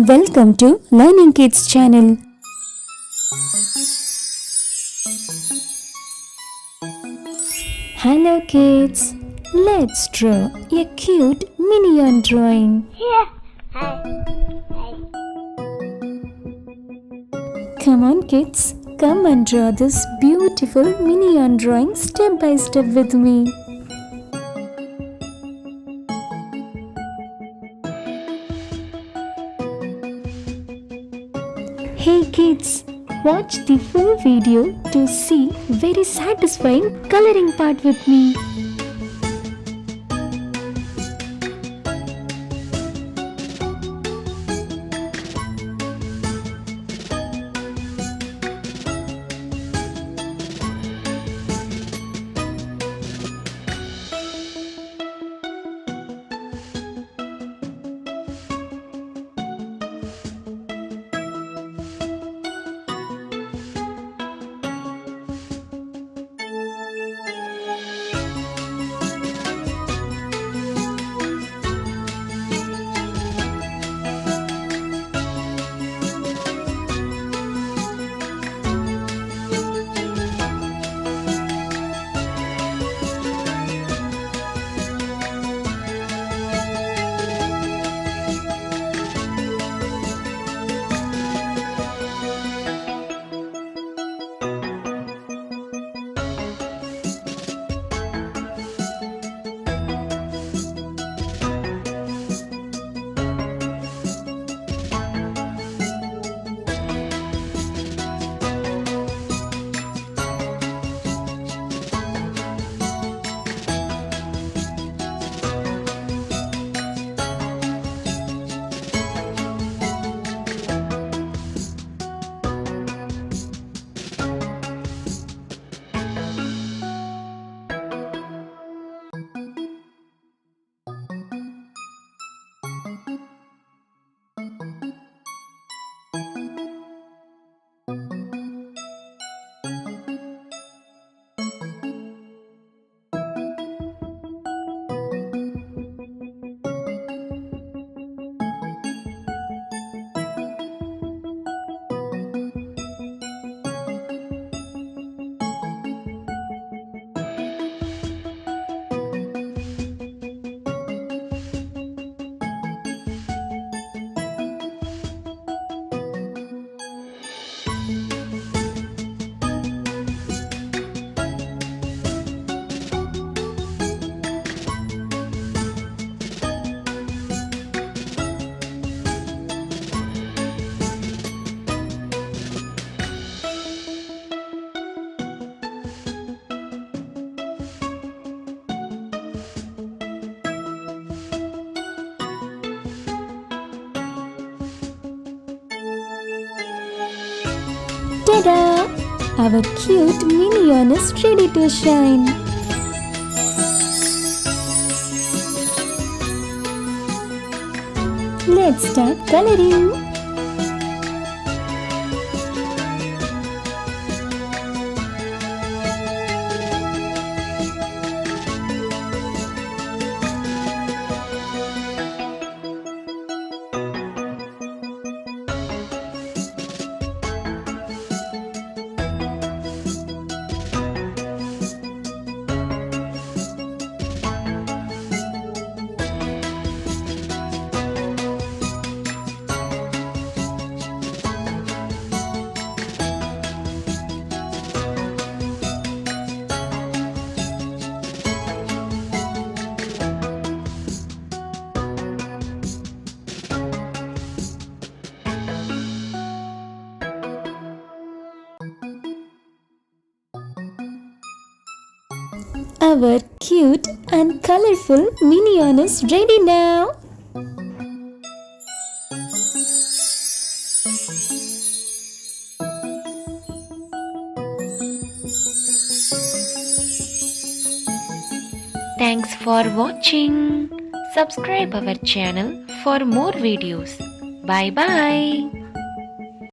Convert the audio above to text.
Welcome to Learning Kids channel. Hello kids, let's draw a cute minion drawing. Come on kids, come and draw this beautiful minion drawing step by step with me. Hey kids, watch the full video to see very satisfying coloring part with me. Ta-da! Our cute minion is ready to shine. Let's start coloring. Our cute and colorful minion is ready now. Thanks for watching. Subscribe our channel for more videos. Bye bye.